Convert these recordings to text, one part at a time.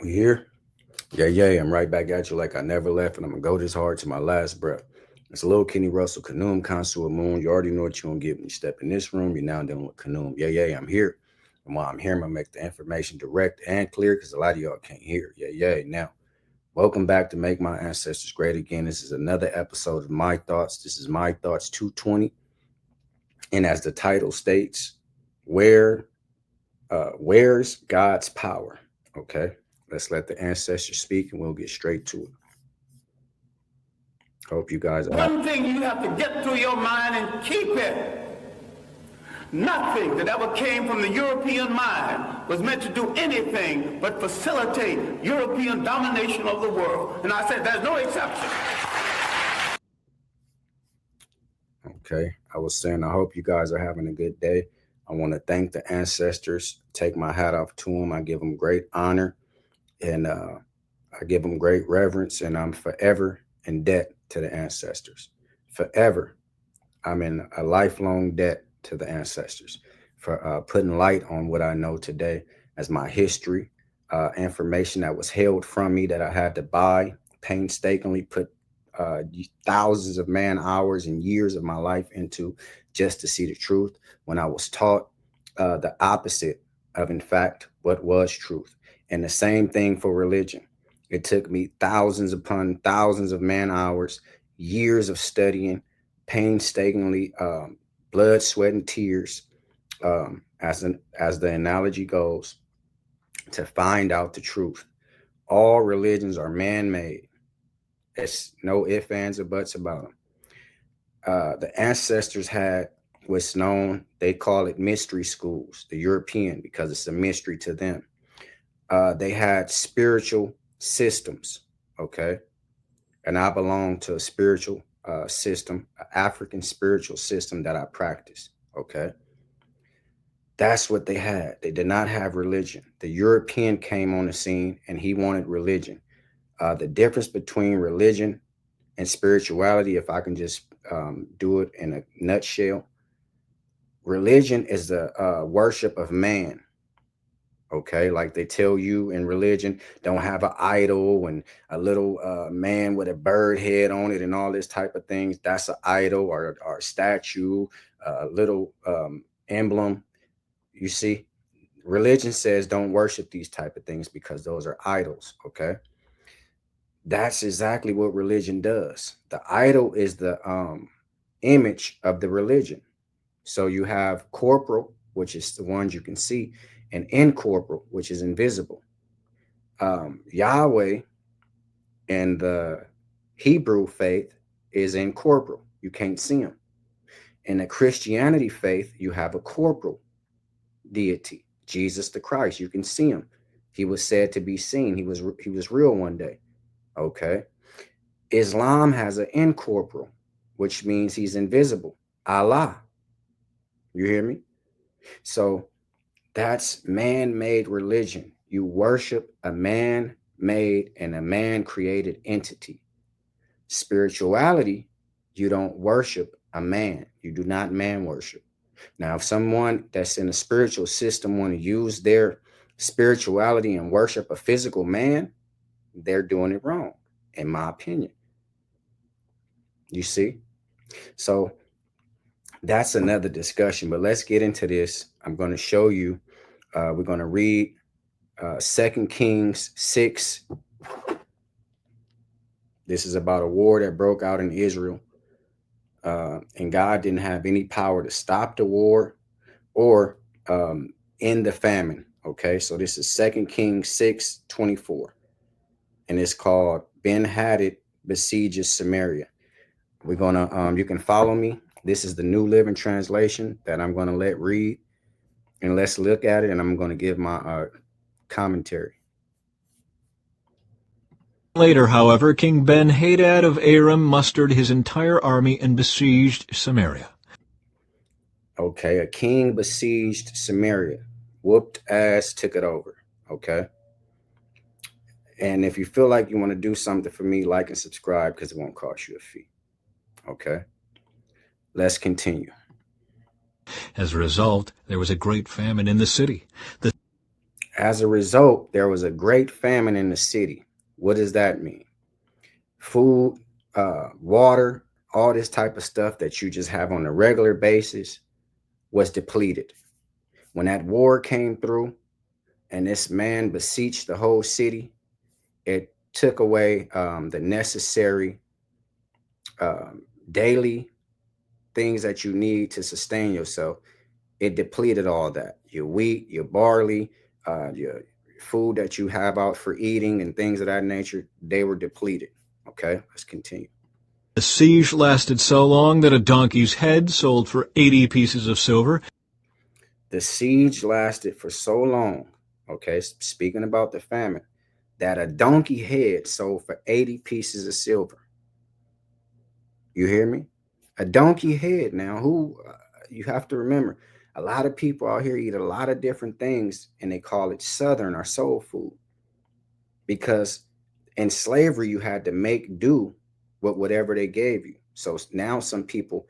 We here? Yeah, I'm right back at you like I never left, and I'm gonna go this hard to my last breath. It's a little Kenny Russell, Kanoom, Consul Moon. You already know what you're gonna get when you step in this room. You're now dealing with Kanoom. I'm here. And while I'm here, I'm gonna make the information direct and clear because a lot of y'all can't hear. Now, welcome back to Make My Ancestors Great Again. This is another episode of My Thoughts. This is My Thoughts 220. And as the title states, where's God's power? Okay. Let's let the ancestors speak and we'll get straight to it. Hope you guys are. One thing you have to get through your mind and keep it. Nothing that ever came from the European mind was meant to do anything but facilitate European domination of the world. And I said there's no exception. Okay. I was saying I hope you guys are having a good day. I want to thank the ancestors, take my hat off to them. I give them great honor and I give them great reverence, and I'm forever in debt to the ancestors. Forever. I'm in a lifelong debt to the ancestors for putting light on what I know today as my history, information that was held from me that I had to buy, painstakingly put thousands of man hours and years of my life into just to see the truth when I was taught the opposite of, in fact, what was truth. And the same thing for religion. It took me thousands upon thousands of man hours, years of studying, painstakingly, blood, sweat, and tears, as the analogy goes, to find out the truth. All religions are man-made. There's no ifs, ands, or buts about them. The ancestors had what's known, they call it mystery schools, the European, because it's a mystery to them. They had spiritual systems, okay? And I belong to a spiritual system, an African spiritual system that I practice, okay? That's what they had. They did not have religion. The European came on the scene and he wanted religion. The difference between religion and spirituality, if I can just do it in a nutshell, religion is the worship of man. Okay, like they tell you in religion, don't have an idol and a little man with a bird head on it and all this type of things. That's an idol or a statue, a little emblem. You see, religion says don't worship these type of things because those are idols. Okay, that's exactly what religion does. The idol is the image of the religion. So you have corporal, which is the ones you can see, and incorporeal, which is invisible. Yahweh in the Hebrew faith is incorporeal. You can't see him. In the Christianity faith, you have a corporal deity, Jesus the Christ. You can see him. He was said to be seen. He was real one day. Okay. Islam has an incorporeal, which means he's invisible. Allah. You hear me? So that's man-made religion. You worship a man-made and a man-created entity. Spirituality, you don't worship a man. You do not man worship. Now, if someone that's in a spiritual system want to use their spirituality and worship a physical man, they're doing it wrong, in my opinion. You see? So that's another discussion, but let's get into this. I'm going to show you. We're going to read 2 Kings 6. This is about a war that broke out in Israel. And God didn't have any power to stop the war or end the famine. Okay, so this is 2 Kings 6:24. And it's called Ben-Hadad besieges Samaria. We're going to, you can follow me. This is the New Living Translation that I'm going to let read. And let's look at it, and I'm going to give my commentary. Later, however, King Ben-Hadad of Aram mustered his entire army and besieged Samaria. Okay, a king besieged Samaria, whooped ass, took it over. Okay. And if you feel like you want to do something for me, like and subscribe because it won't cost you a fee. Okay. Let's continue. As a result, there was a great famine in the city. As a result, there was a great famine in the city. What does that mean? Food, water, all this type of stuff that you just have on a regular basis was depleted. When that war came through and this man beseeched the whole city, it took away the necessary daily things that you need to sustain yourself. It depleted all that. Your wheat, your barley, your food that you have out for eating and things of that nature, they were depleted. Okay, let's continue. The siege lasted so long that a donkey's head sold for 80 pieces of silver. The siege lasted for so long, okay, speaking about the famine, that a donkey head sold for 80 pieces of silver. You hear me? A donkey head. Now, you have to remember, a lot of people out here eat a lot of different things and they call it Southern or soul food because in slavery, you had to make do with whatever they gave you. So now some people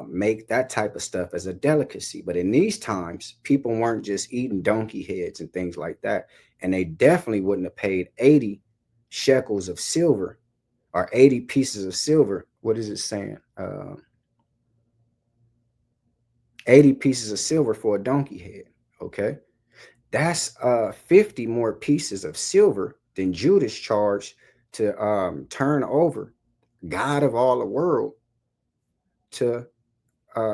make that type of stuff as a delicacy. But in these times, people weren't just eating donkey heads and things like that. And they definitely wouldn't have paid 80 shekels of silver or 80 pieces of silver. What is it saying? 80 pieces of silver for a donkey head. Okay. That's 50 more pieces of silver than Judas charged to turn over God of all the world to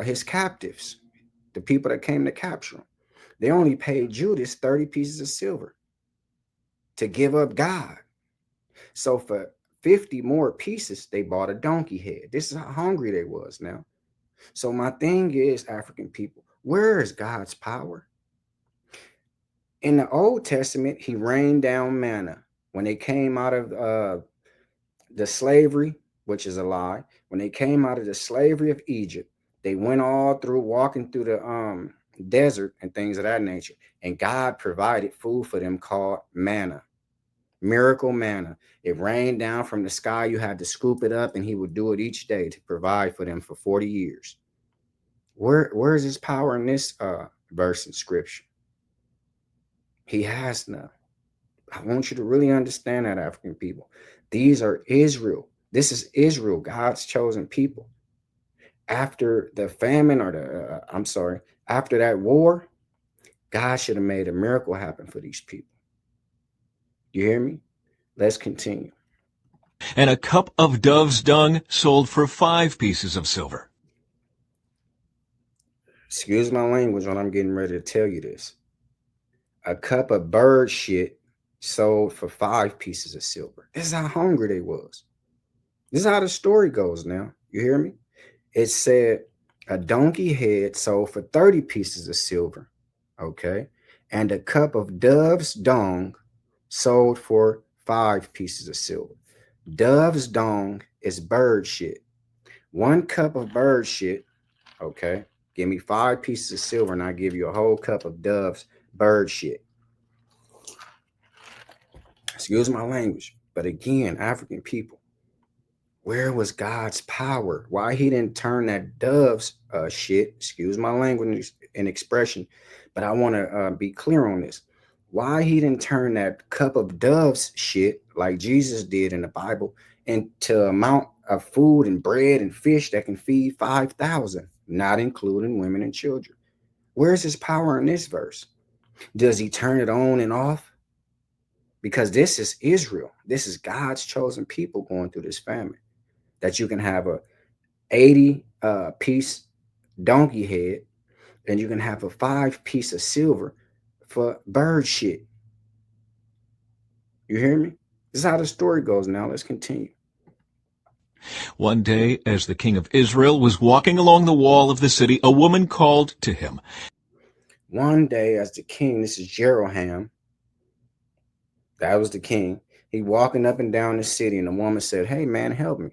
his captives, the people that came to capture him. They only paid Judas 30 pieces of silver to give up God. So for 50 more pieces, they bought a donkey head. This is how hungry they was now. So my thing is, African people, where is God's power? In the Old Testament, he rained down manna. When they came out of the slavery, which is a lie, when they came out of the slavery of Egypt, they went all through walking through the desert and things of that nature. And God provided food for them called manna, miracle manna. It rained down from the sky. You had to scoop it up, and he would do it each day to provide for them for 40 years. Where's his power in this verse in scripture? He has none. I want you to really understand that, African people. These are Israel. This is Israel, God's chosen people. After the famine or I'm sorry, after that war, God should have made a miracle happen for these people. You hear me? Let's continue. And a cup of dove's dung sold for 5 pieces of silver. Excuse my language when I'm getting ready to tell you this. A cup of bird shit sold for 5 pieces of silver. This is how hungry they was. This is how the story goes now. You hear me? It said a donkey head sold for 30 pieces of silver. Okay. And a cup of dove's dung sold for 5 pieces of silver. Dove's dung is bird shit. 1 cup of bird shit, okay, give me 5 pieces of silver and I give you a whole cup of dove's bird shit. Excuse my language. But again, African people, where was God's power? Why he didn't turn that dove's shit, excuse my language and expression, but I want to be clear on this. Why he didn't turn that cup of dove's shit like Jesus did in the Bible into amount of food and bread and fish that can feed 5,000, not including women and children. Where's his power in this verse? Does he turn it on and off? Because this is Israel. This is God's chosen people going through this famine. That you can have a 80 piece donkey head and you can have a 5 piece of silver for bird shit. You hear me? This is how the story goes now. Let's continue. One day, as the king of Israel was walking along the wall of the city, a woman called to him. One day, as the king, this is Jeroham, that was the king, he walking up and down the city, and the woman said, "Hey man, help me."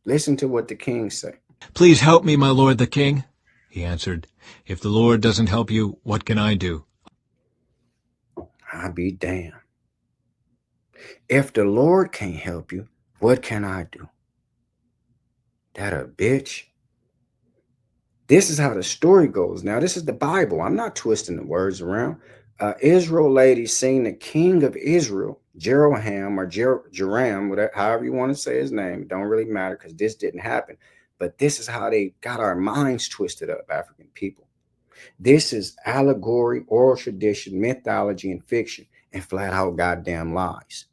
Listen to what the king say. "Please help me, my lord the king." He answered, "If the Lord doesn't help you, what can I do?" I be damned. If the Lord can't help you, what can I do? That a bitch. This is how the story goes. Now, this is the Bible. I'm not twisting the words around. Israel lady seen the king of Israel, Jeroham or Jeram, whatever, however you want to say his name. It don't really matter because this didn't happen. But this is how they got our minds twisted up, African people. This is allegory, oral tradition, mythology, and fiction, and flat out goddamn lies.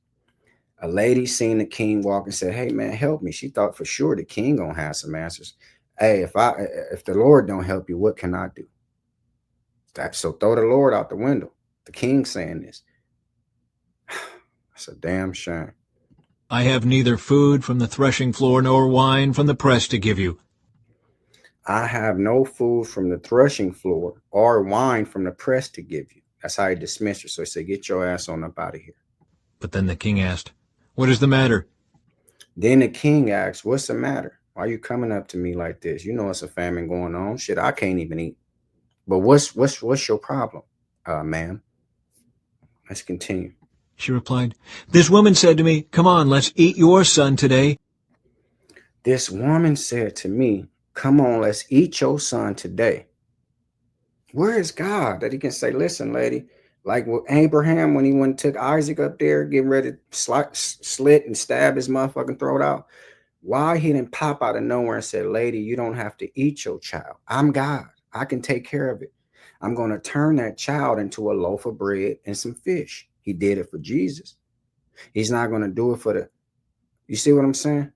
A lady seen the king walk and said, "Hey man, help me." She thought for sure the king gonna have some answers. Hey, if the Lord don't help you, what can I do? So throw the Lord out the window. The king saying this. That's a damn shame. I have neither food from the threshing floor nor wine from the press to give you. I have no food from the threshing floor or wine from the press to give you. That's how he dismissed her. So he said, "Get your ass on up out of here." But then the king asked, What is the matter? Then the king asked, "What's the matter? Why are you coming up to me like this? You know it's a famine going on. Shit, I can't even eat. But what's your problem, ma'am?" Let's continue. She replied, This woman said to me, Come on, let's eat your son today. This woman said to me, "Come on, let's eat your son today." Where is God that he can say, "Listen, lady," like with Abraham when he went and took Isaac up there, getting ready to slit and stab his motherfucking throat out? Why he didn't pop out of nowhere and said, "Lady, you don't have to eat your child. I'm God. I can take care of it. I'm going to turn that child into a loaf of bread and some fish." He did it for Jesus. He's not going to do it for the, you see what I'm saying?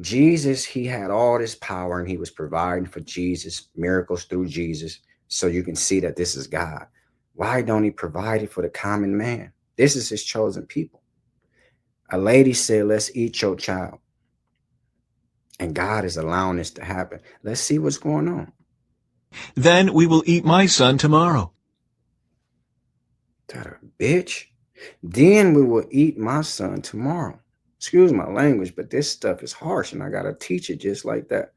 Jesus, he had all this power and he was providing for Jesus, miracles through Jesus. So you can see that this is God. Why don't he provide it for the common man? This is his chosen people. A lady said, "Let's eat your child." And God is allowing this to happen. Let's see what's going on. Then we will eat my son tomorrow. That a bitch. Then we will eat my son tomorrow. Excuse my language, but this stuff is harsh and I got to teach it just like that.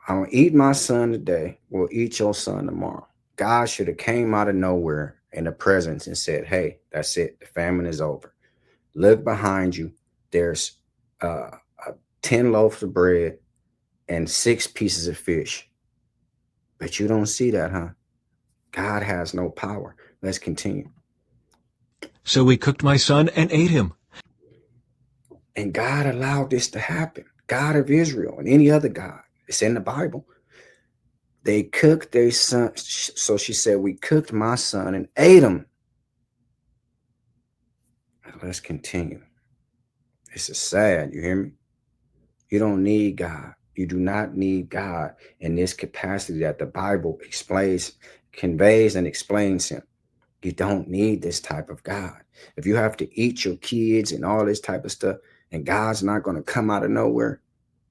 I'm gonna eat my son today. We'll eat your son tomorrow. God should have came out of nowhere in the presence and said, "Hey, that's it. The famine is over. Look behind you. There's uh, 10 loaves of bread and 6 pieces of fish." But you don't see that, huh? God has no power. Let's continue. So we cooked my son and ate him. And God allowed this to happen. God of Israel and any other God. It's in the Bible. They cooked their son. So she said, "We cooked my son and ate him." Let's continue. This is sad. You hear me? You don't need God. You do not need God in this capacity that the Bible explains, conveys, and explains him. You don't need this type of God. If you have to eat your kids and all this type of stuff, and God's not going to come out of nowhere,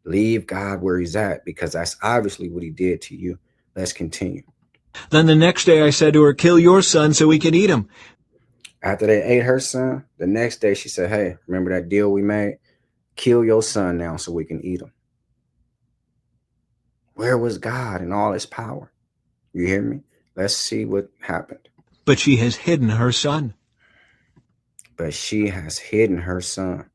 leave God where he's at because that's obviously what he did to you. Let's continue. Then the next day I said to her, Kill your son so we can eat him. After they ate her son, the next day she said, "Hey, remember that deal we made? Kill your son now so we can eat him." Where was God in all his power? You hear me? Let's see what happened. But she has hidden her son. But she has hidden her son.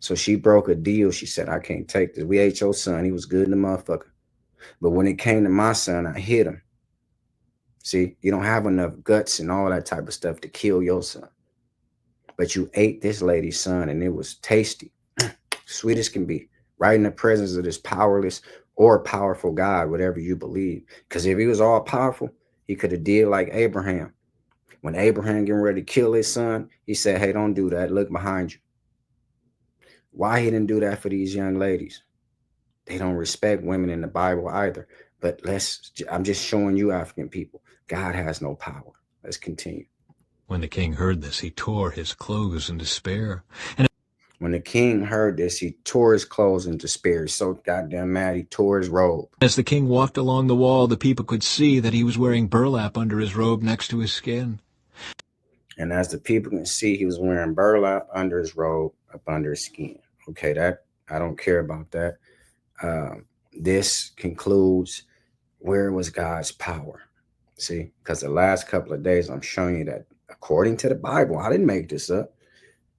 So she broke a deal. She said, "I can't take this. We ate your son. He was good in the motherfucker. But when it came to my son, I hid him." See, you don't have enough guts and all that type of stuff to kill your son. But you ate this lady's son and it was tasty, sweet as can be, right in the presence of this powerless or powerful God, whatever you believe. Because if he was all powerful, he could have did like Abraham. When Abraham getting ready to kill his son, he said, "Hey, don't do that. Look behind you." Why he didn't do that for these young ladies? They don't respect women in the Bible either. But I'm just showing you African people, God has no power. Let's continue. When the king heard this, he tore his clothes in despair. And When the king heard this, he tore his clothes in despair. He's so goddamn mad, he tore his robe. as the king walked along the wall, the people could see that he was wearing burlap under his robe next to his skin. And as the people can see, he was wearing burlap under his robe, up under his skin. Okay, that I don't care about that. This concludes where was God's power. See, because the last couple of days I'm showing you that according to the Bible, I didn't make this up.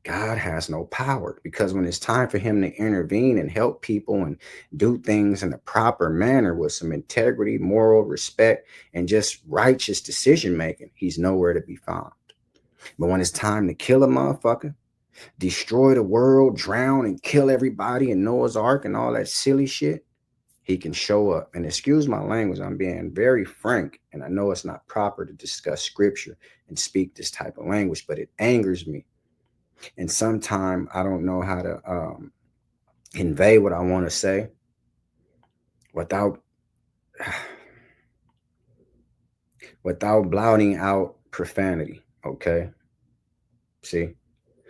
God has no power, because when it's time for him to intervene and help people and do things in a proper manner with some integrity, moral respect, and just righteous decision making, he's nowhere to be found. But when it's time to kill a motherfucker, destroy the world, drown and kill everybody in Noah's Ark and all that silly shit, he can show up. And excuse my language, I'm being very frank, and I know it's not proper to discuss scripture and speak this type of language, but it angers me. And sometimes I don't know how to convey what I want to say without without blouting out profanity. Okay, see.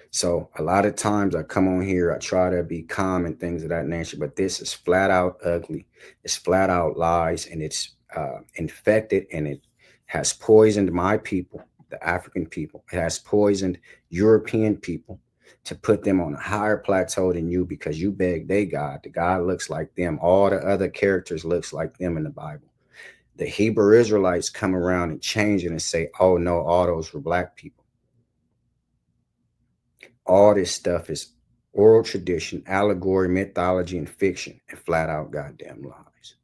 So a lot of times I come on here, I try to be calm and things of that nature, but this is flat out ugly. It's flat out lies, and it's infected, and it has poisoned my people, the African people. It has poisoned European people to put them on a higher plateau than you, because you beg they God. The God looks like them. All the other characters looks like them in the Bible. The Hebrew Israelites come around and change it and say, oh no, all those were black people. All this stuff is oral tradition, allegory, mythology, and fiction, and flat out goddamn lies.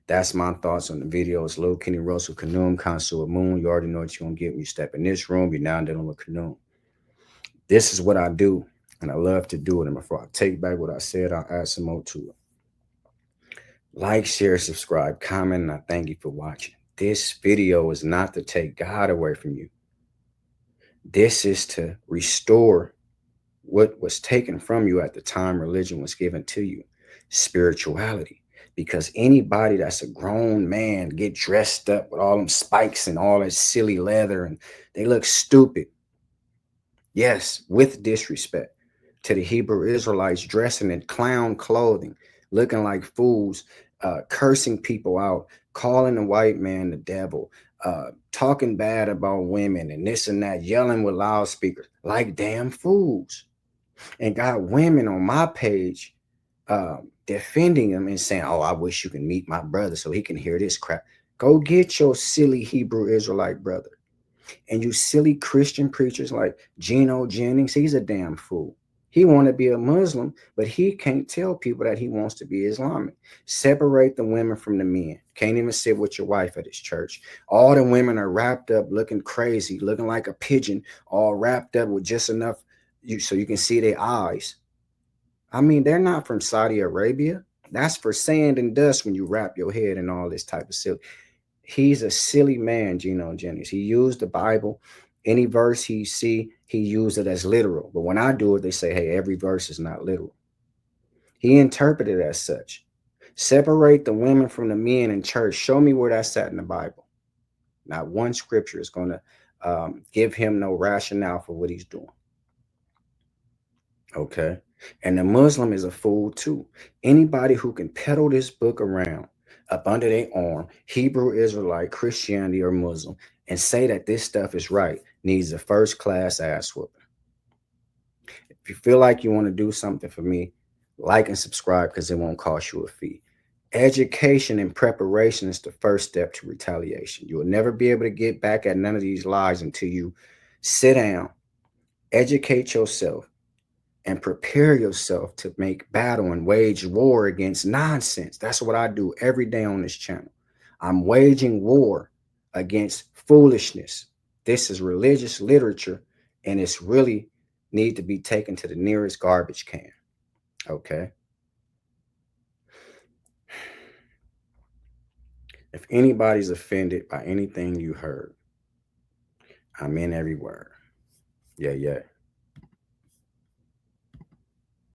That's my thoughts on the video. It's Lil Kenny Russell, Canoom, Consul Moon. You already know what you're going to get when you step in this room. You're now dealing with Canoom. This is what I do, and I love to do it. And before I take back what I said, I'll add some more to it. Like, share, subscribe, comment, and I thank you for watching. This video is not to take God away from you. This is to restore what was taken from you at the time religion was given to you, spirituality. Because anybody that's a grown man get dressed up with all them spikes and all that silly leather, and they look stupid. Yes, with disrespect to the Hebrew Israelites, dressing in clown clothing, looking like fools, cursing people out, calling the white man the devil, talking bad about women and this and that, yelling with loudspeakers like damn fools, and got women on my page defending them and saying, "Oh, I wish you can meet my brother so he can hear this crap." Go get your silly Hebrew Israelite brother. And you silly Christian preachers like Geno Jennings, he's a damn fool. He want to be a Muslim, but he can't tell people that he wants to be Islamic. Separate the women from the men. Can't even sit with your wife at his church. All the women are wrapped up, looking crazy, looking like a pigeon, all wrapped up with just enough so you can see their eyes. I mean, they're not from Saudi Arabia. That's for sand and dust when you wrap your head in all this type of silly. He's a silly man, Geno Jennings. He used the Bible. Any verse he see, he used it as literal. But when I do it, they say, hey, every verse is not literal. He interpreted it as such. Separate the women from the men in church. Show me where that's at in the Bible. Not one scripture is going to give him no rationale for what he's doing. Okay. And the Muslim is a fool too. Anybody who can peddle this book around up under their arm, Hebrew Israelite, Christianity, or Muslim, and say that this stuff is right, needs a first class ass whooping. If you feel like you want to do something for me, like and subscribe, because it won't cost you a fee. Education and preparation is the first step to retaliation. You will never be able to get back at none of these lies until you sit down, educate yourself, and prepare yourself to make battle and wage war against nonsense. That's what I do every day on this channel. I'm waging war against foolishness. This is religious literature, and it's really need to be taken to the nearest garbage can. Okay. If anybody's offended by anything you heard, I'm in every word. Yeah, yeah.